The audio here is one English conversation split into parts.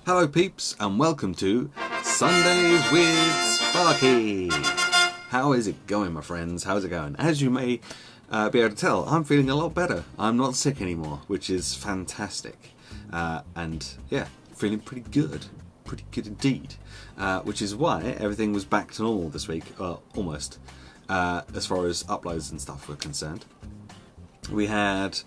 Hello peeps and welcome to Sundays with Sparky. How is it going, my friends? How's it going? As you may be able to tell, I'm feeling a lot better. I'm not sick anymore, which is fantastic. And yeah, feeling pretty good indeed. Which is why everything was back to normal this week, almost, as far as uploads and stuff were concerned. We had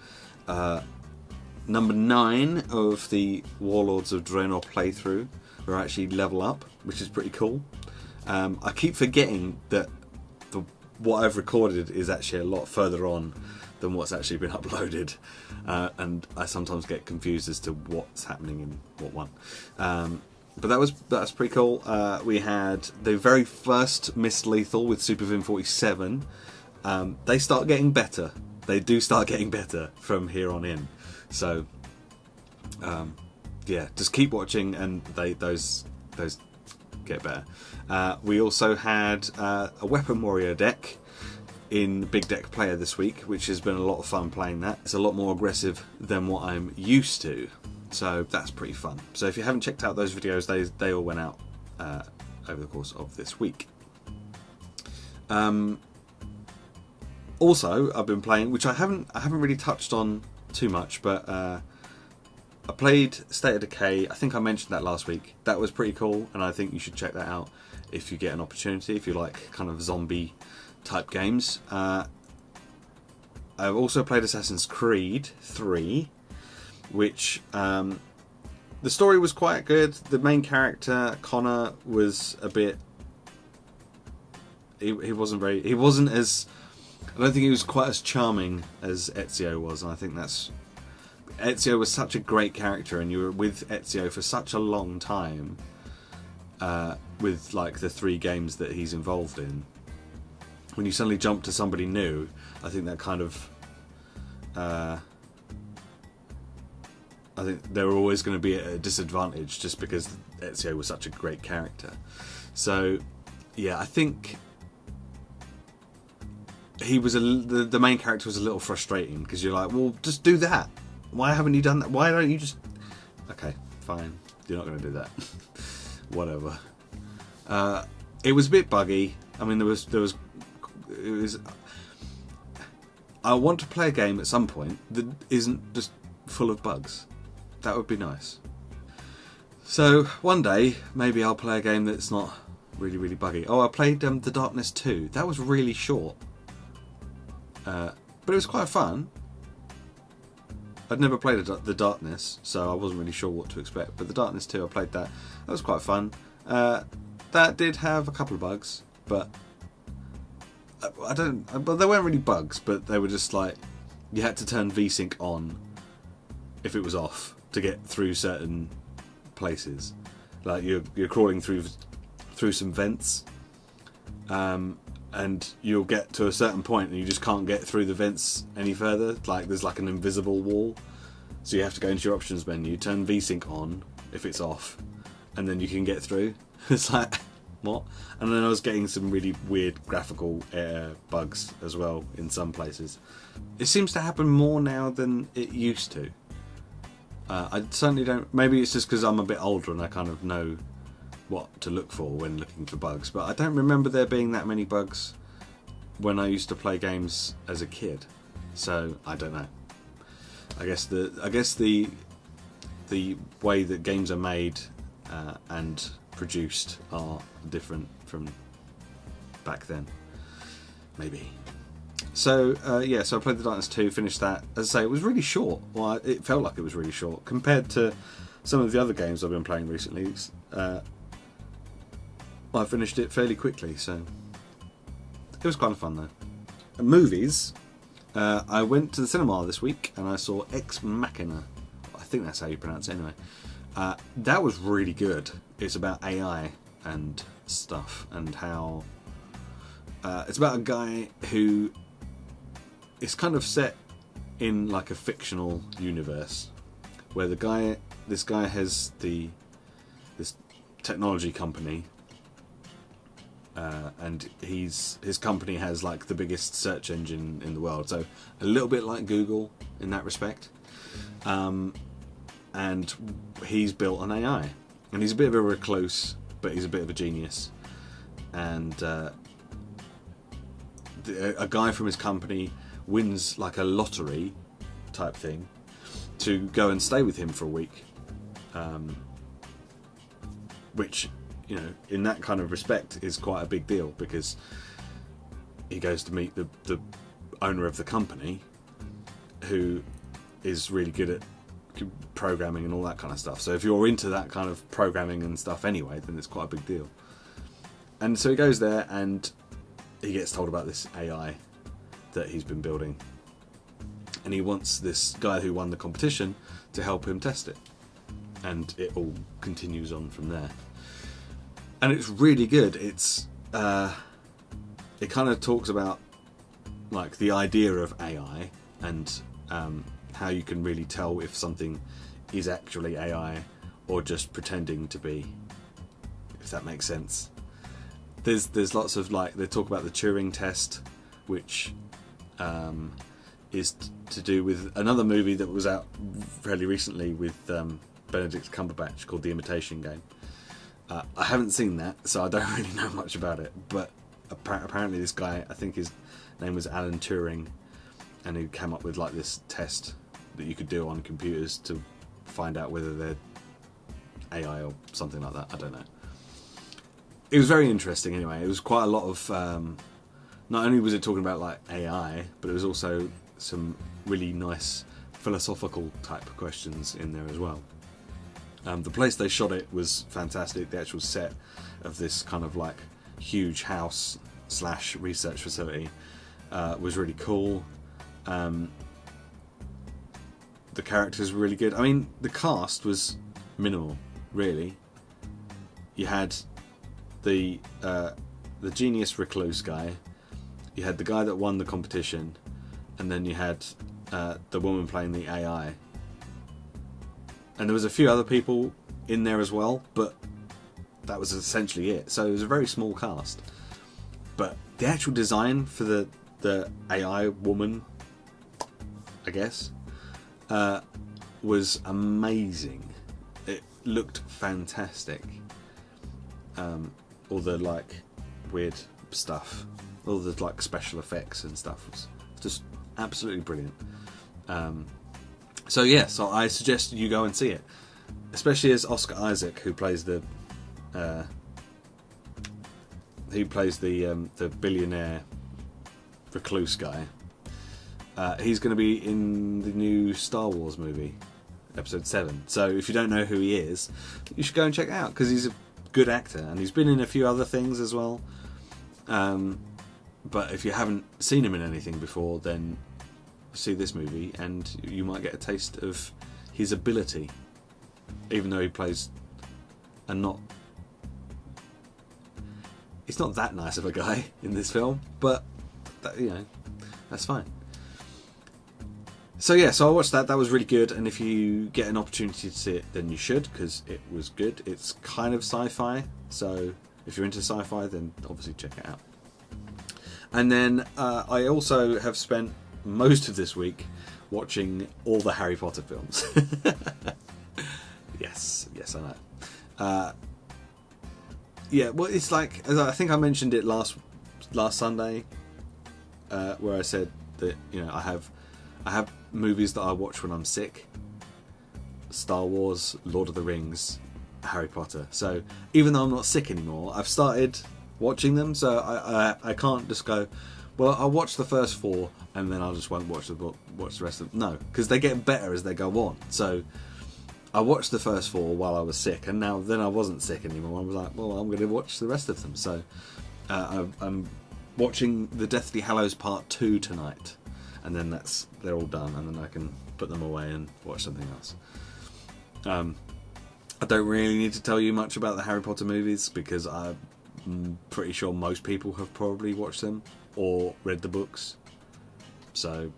number 9 of the Warlords of Draenor playthrough. We're actually level up, which is pretty cool. I keep forgetting that what I've recorded is actually a lot further on than what's actually been uploaded, and I sometimes get confused as to what's happening in what one. But that's pretty cool. We had the very first Miss Lethal with Supervin 47. They start getting better. They do start getting better from here on in. So, yeah, just keep watching, and those get better. We also had a Weapon Warrior deck in Big Deck Player this week, which has been a lot of fun playing that. It's a lot more aggressive than what I'm used to, so that's pretty fun. So if you haven't checked out those videos, they all went out over the course of this week. Also, I've been playing, which I haven't really touched on too much, but I played State of Decay. I think I mentioned that last week. That was pretty cool, and I think you should check that out if you get an opportunity, if you like kind of zombie type games. I've also played Assassin's Creed 3, which the story was quite good. The main character, Connor, was a bit... He wasn't as... I don't think he was quite as charming as Ezio was, and I think that's... Ezio was such a great character, and you were with Ezio for such a long time, with like the 3 games that he's involved in. When you suddenly jump to somebody new, I think that kind of... I think they were always going to be at a disadvantage just because Ezio was such a great character. So, yeah, I think... he was the main character was a little frustrating, because you're like, well, just do that. Why haven't you done that? Why don't you just... Okay, fine. You're not going to do that. Whatever. It was a bit buggy. I mean, it was... I want to play a game at some point that isn't just full of bugs. That would be nice. So, one day, maybe I'll play a game that's not really, really buggy. Oh, I played The Darkness 2. That was really short. But it was quite fun. I'd never played The Darkness, so I wasn't really sure what to expect. But The Darkness 2, I played that. That was quite fun. That did have a couple of bugs, but but they weren't really bugs. But they were just like, you had to turn VSync on if it was off to get through certain places. Like you're crawling through some vents. And you'll get to a certain point and you just can't get through the vents any further. Like there's like an invisible wall, so you have to go into your options menu, turn VSync on if it's off, and then you can get through. It's like, what? And then I was getting some really weird graphical bugs as well in some places. It seems to happen more now than it used to. I certainly don't... Maybe it's just because I'm a bit older and I kind of know what to look for when looking for bugs, but I don't remember there being that many bugs when I used to play games as a kid, so I don't know. I guess the way that games are made and produced are different from back then, maybe. So yeah, so I played The Darkness 2, finished that. As I say, it was really short. Well, it felt like it was really short compared to some of the other games I've been playing recently. I finished it fairly quickly, so it was kind of fun though. And movies, I went to the cinema this week and I saw Ex Machina. I think that's how you pronounce it anyway. That was really good. It's about AI and stuff, and how it's about a guy who is kind of set in like a fictional universe where this guy has this technology company. And his company has like the biggest search engine in the world, so a little bit like Google in that respect. And he's built an AI, and he's a bit of a recluse, but he's a bit of a genius. And a guy from his company wins like a lottery type thing to go and stay with him for a week, which, you know, in that kind of respect is quite a big deal, because he goes to meet the owner of the company, who is really good at programming and all that kind of stuff. So if you're into that kind of programming and stuff anyway, then it's quite a big deal. And so he goes there and he gets told about this AI that he's been building, and he wants this guy who won the competition to help him test it, and it all continues on from there. And it's really good. It's it kind of talks about like the idea of AI and how you can really tell if something is actually AI or just pretending to be, if that makes sense. There's lots of, like, they talk about the Turing test, which is to do with another movie that was out fairly recently with Benedict Cumberbatch called The Imitation Game. I haven't seen that, so I don't really know much about it, but apparently this guy, I think his name was Alan Turing, and he came up with like this test that you could do on computers to find out whether they're AI or something like that. I don't know. It was very interesting anyway. It was quite a lot of not only was it talking about like AI, but it was also some really nice philosophical type of questions in there as well. The place they shot it was fantastic. The actual set of this kind of like huge house / research facility was really cool. The characters were really good. I mean, the cast was minimal, really. You had the genius recluse guy, you had the guy that won the competition, and then you had the woman playing the AI. And there was a few other people in there as well, but that was essentially it. So it was a very small cast. But the actual design for the AI woman, I guess, was amazing. It looked fantastic. All the like weird stuff, all the like special effects and stuff was just absolutely brilliant. So I suggest you go and see it, especially as Oscar Isaac, who plays the billionaire recluse guy. He's going to be in the new Star Wars movie, Episode 7. So if you don't know who he is, you should go and check it out, because he's a good actor, and he's been in a few other things as well. But if you haven't seen him in anything before, then see this movie and you might get a taste of his ability, even though he plays he's not that nice of a guy in this film, but that's fine. So I watched that. That was really good, and if you get an opportunity to see it, then you should, because it was good. It's kind of sci-fi, so if you're into sci-fi, then obviously check it out. And then I also have spent most of this week watching all the Harry Potter films. yes, I know. Well, it's like, as I think I mentioned it last Sunday, where I said that I have movies that I watch when I'm sick: Star Wars, Lord of the Rings, Harry Potter. So even though I'm not sick anymore, I've started watching them. So I can't just go, well, I'll watch the first 4 and then I just won't watch the rest of them. No, because they get better as they go on. So I watched the first 4 while I was sick, and then I wasn't sick anymore. I was like, well, I'm going to watch the rest of them. So I'm watching the Deathly Hallows Part 2 tonight, and then they're all done, and then I can put them away and watch something else. I don't really need to tell you much about the Harry Potter movies, because I'm pretty sure most people have probably watched them or read the books. So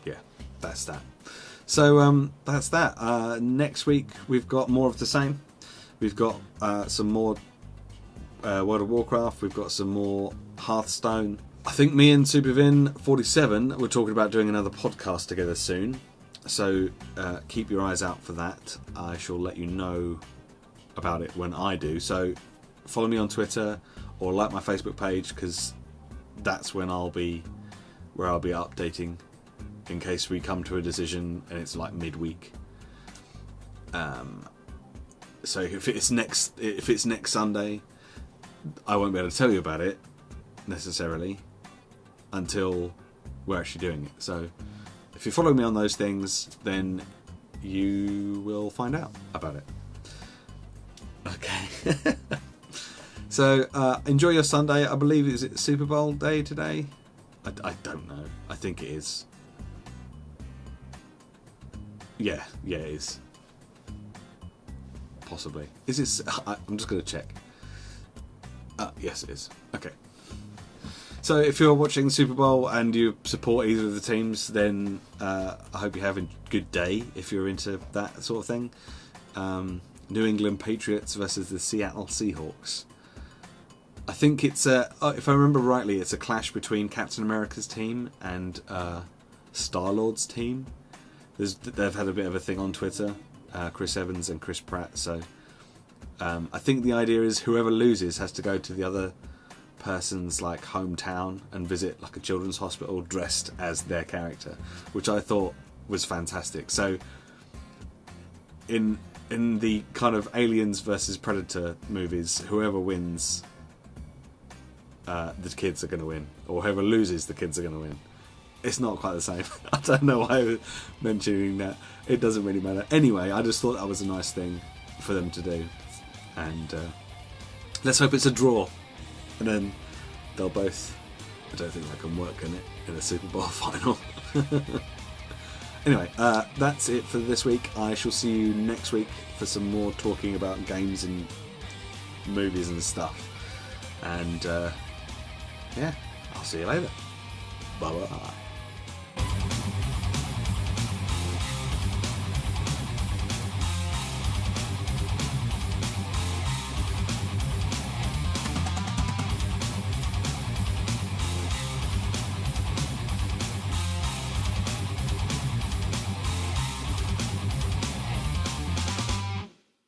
yeah, that's that. So that's that. Next week we've got more of the same. We've got some more World of Warcraft. We've got some more Hearthstone. I think me and Supervin 47 were talking about doing another podcast together soon. So keep your eyes out for that. I shall let you know about it when I do. So follow me on Twitter or like my Facebook page, because that's when I'll be updating in case we come to a decision and it's like midweek. So if it's next Sunday, I won't be able to tell you about it necessarily until we're actually doing it. So if you follow me on those things, then you will find out about it. Okay. So enjoy your Sunday. I believe, is it Super Bowl day today? I don't know. I think it is. Yeah, it is. Possibly. Is it? I'm just going to check. Yes, it is. Okay. So if you're watching the Super Bowl and you support either of the teams, then I hope you're having a good day if you're into that sort of thing. New England Patriots versus the Seattle Seahawks. I think it's if I remember rightly, it's a clash between Captain America's team and Star-Lord's team. They've had a bit of a thing on Twitter, Chris Evans and Chris Pratt. So I think the idea is whoever loses has to go to the other person's like hometown and visit like a children's hospital dressed as their character, which I thought was fantastic. So in the kind of Aliens versus Predator movies, whoever wins, the kids are going to win, or whoever loses, the kids are going to win. It's not quite the same. I don't know why I was mentioning that. It doesn't really matter. Anyway, I just thought that was a nice thing for them to do. And let's hope it's a draw. And then they'll both... I don't think they can work in it in a Super Bowl final. Anyway, that's it for this week. I shall see you next week for some more talking about games and movies and stuff. And yeah, I'll see you later. Bye-bye.